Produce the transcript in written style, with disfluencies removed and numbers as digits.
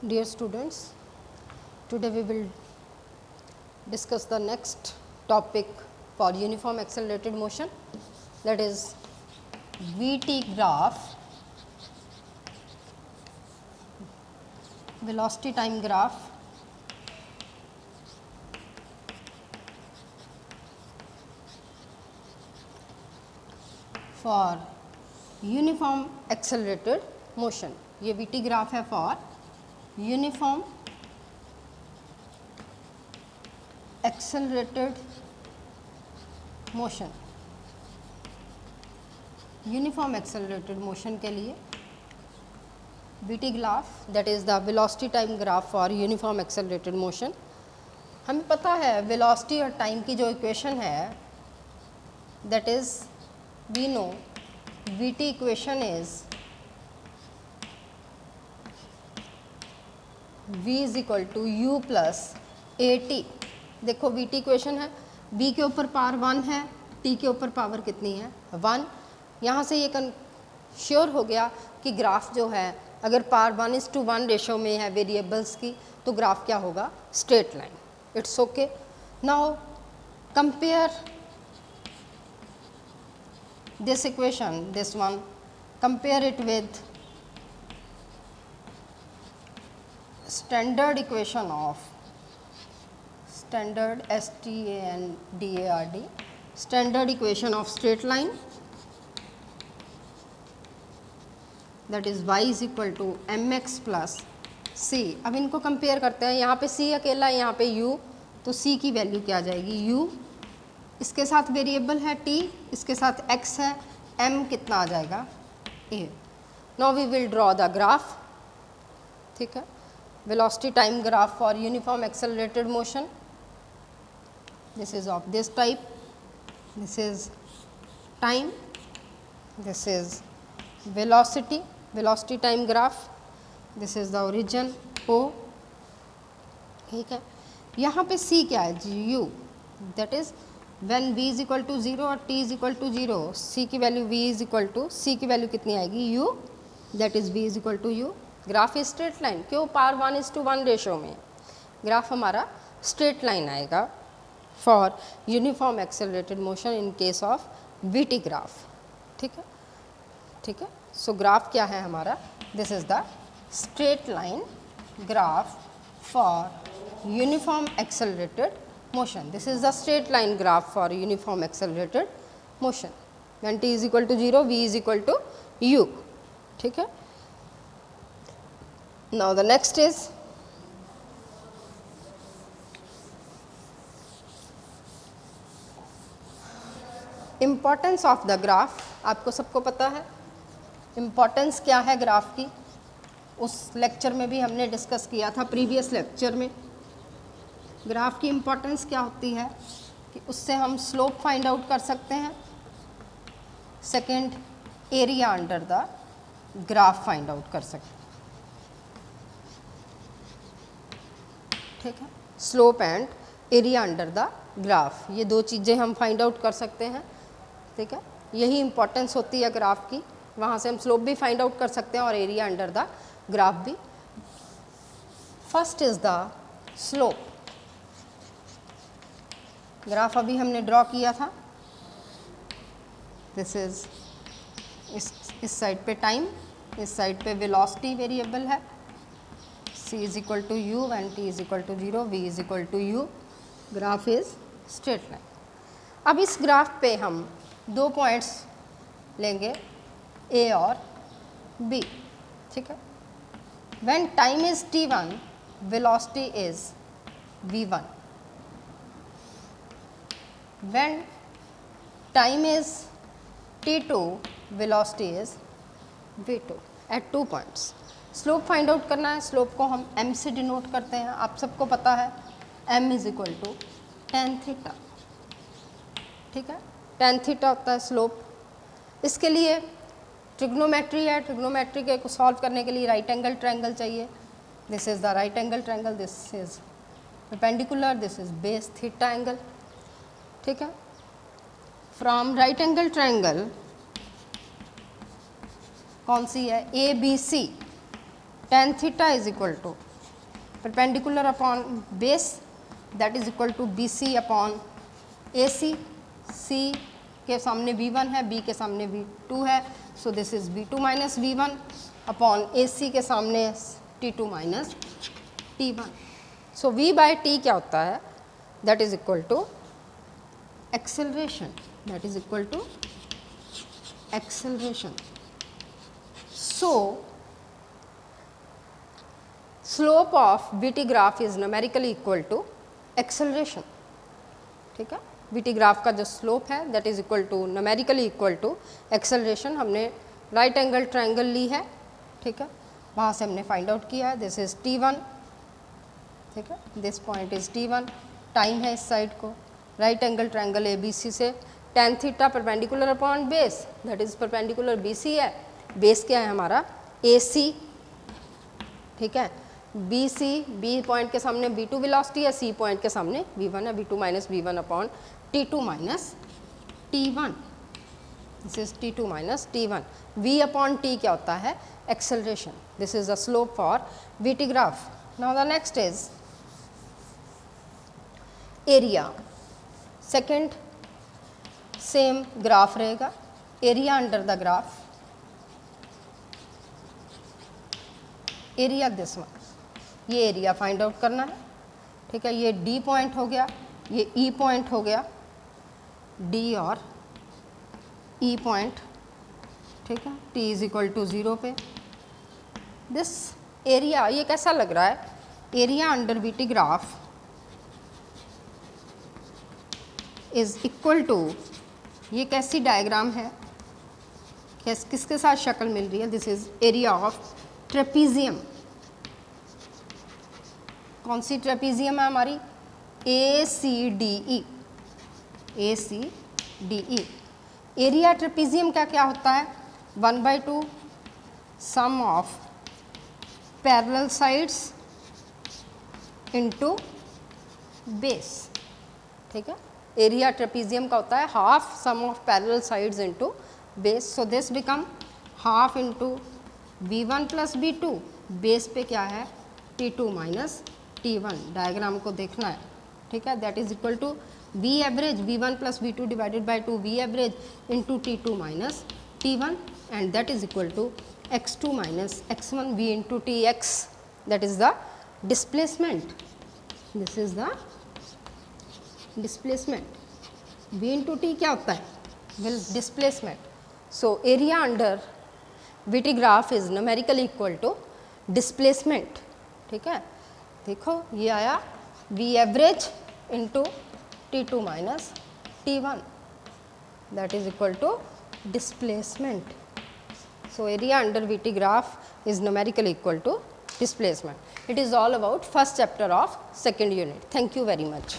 Dear students, today we will discuss the next topic for uniform accelerated motion, that is VT graph, velocity time graph for uniform accelerated motion. ये VT graph है for uniform accelerated motion. Uniform accelerated motion के लिए VT graph, that is the velocity time graph for uniform accelerated motion. हमें पता है velocity और time की जो इक्वेशन है, that is we know VT equation is V is equal to U plus A T. देखो VT इक्वेशन है, V के ऊपर पावर 1 है, T के ऊपर पावर कितनी है 1. यहाँ से ये श्योर हो गया कि ग्राफ जो है अगर पावर 1:1 रेशो में है वेरिएबल्स की, तो ग्राफ क्या होगा, straight line. It's okay. Now compare this equation, this one, compare it with standard equation of standard STANDARD, standard equation of straight line, that is y is equal to mx plus c. अब इनको compare करते हैं. यहाँ पे c अकेला है, यहाँ पे u, तो c की वैल्यू क्या आ जाएगी u, इसके साथ वेरिएबल है t, इसके साथ x है, m कितना आ जाएगा a. Now we will draw the graph. ठीक है, velocity time graph for uniform accelerated motion. This is of this type, this is time, this is velocity time graph, this is the origin O. ठीक है, यहाँ पे C क्या है, u, that is when v is equal to 0 और t is equal to 0, c की value v is equal to, c की value कितनी आएगी u, that is v is equal to u. Graph straight line, क्यों, power 1:1 ratio में graph हमारा straight line आएगा for uniform accelerated motion in case of VT graph. ठीक है, ठीक है. सो ग्राफ क्या है हमारा, this is the straight line graph for uniform accelerated motion. This is the straight line graph for uniform accelerated motion when t is equal to 0, v is equal to u. ठीक है. Now the next is importance of the graph. आपको सबको पता है importance क्या है graph की, उस लेक्चर में भी हमने डिस्कस किया था, प्रीवियस लेक्चर में. ग्राफ की importance क्या होती है कि उससे हम स्लोप फाइंड आउट कर सकते हैं. Second, area under the graph find out कर सकते हैं. ठीक है, slope and area under the graph, ये दो चीज़ें हम फाइंड आउट कर सकते हैं. ठीक है, यही इंपॉर्टेंस होती है ग्राफ की. वहाँ से हम स्लोप भी फाइंड आउट कर सकते हैं और एरिया अंडर द ग्राफ भी. First is the slope. Graph अभी हमने ड्रॉ किया था. दिस इज इस साइड पे टाइम, इस साइड पे वेलोसिटी वेरिएबल है. c is equal to u and t is equal to 0, v is equal to u. Graph is straight line. अब इस ग्राफ पे हम दो पॉइंट्स लेंगे a और b. ठीक है, when time is t1, velocity is v1. when time is t2, velocity is v2 at 2 points. Slope find out करना है. स्लोप को हम m से डिनोट करते हैं, आप सबको पता है m is equal to tan theta. ठीक है, tan थीटा होता है स्लोप. इसके लिए ट्रिग्नोमेट्री है, ट्रिग्नोमेट्री के को सॉल्व करने के लिए राइट एंगल ट्रायंगल चाहिए. This is the right angle triangle, this is perpendicular, this is base theta angle. ठीक है, फ्रॉम राइट एंगल ट्रायंगल कौन सी है, A B C, tan theta is equal to perpendicular upon base that is equal to B C upon A C. C के सामने V1 है, B के सामने V2 है, so this is V2 minus V1 upon A सी के सामने T2 minus T1। So V by T क्या होता है, that is equal to acceleration, that is equal to acceleration. So slope of VT graph is numerically equal to acceleration. ठीक है, VT graph का जो slope है that is equal to numerically equal to acceleration. हमने right angle triangle ली है, ठीक है, वहाँ से हमने फाइंड आउट किया है, दिस इज T1, ठीक है, this point is T1, time है इस साइड को, राइट एंगल ट्रायंगल ABC से tan theta perpendicular upon base that is perpendicular BC है, बेस क्या है हमारा AC, ठीक है, BC, B पॉइंट के सामने B2 वेलोसिटी है, C पॉइंट के सामने V1 है, V2 minus V1 upon T2 minus T1, this is T2 minus T1। V upon T क्या होता है, acceleration, this is the slope for VT graph. Now the next is area. Second same graph रहेगा, area under the graph, area this one, ये area find out करना है, ठीक है, ये D पॉइंट हो गया, ये E पॉइंट हो गया, D और E पॉइंट, ठीक है, T इज इक्वल टू 0 पे। दिस एरिया, ये कैसा लग रहा है, area under VT graph is equal to, ये कैसी डायग्राम है, किसके साथ शक्ल मिल रही है, this is area of trapezium. कौन सी ट्रेपीजियम है हमारी, ACDE, ACDE। एरिया ट्रेपीजियम का क्या होता है, 1/2 sum of parallel sides into base, ठीक है, एरिया ट्रेपीजियम का होता है half sum of parallel sides into base. So this become half into V1 plus V2, base पे क्या है T2 माइनस T1, डायग्राम को देखना है, ठीक है, that is equal to V average V1 plus V2 divided by 2 V average into T2 minus T1 and that is equal to x2 minus x1 V into Tx, that is the displacement, this is the displacement. V into T क्या होता है, will displacement. So area under VT graph is numerically equal to displacement, ठीक है, देखो ये आया V average into T2 minus T1, that is equal to displacement. So area under VT graph is numerically equal to displacement. It is all about first chapter of second unit. Thank you very much.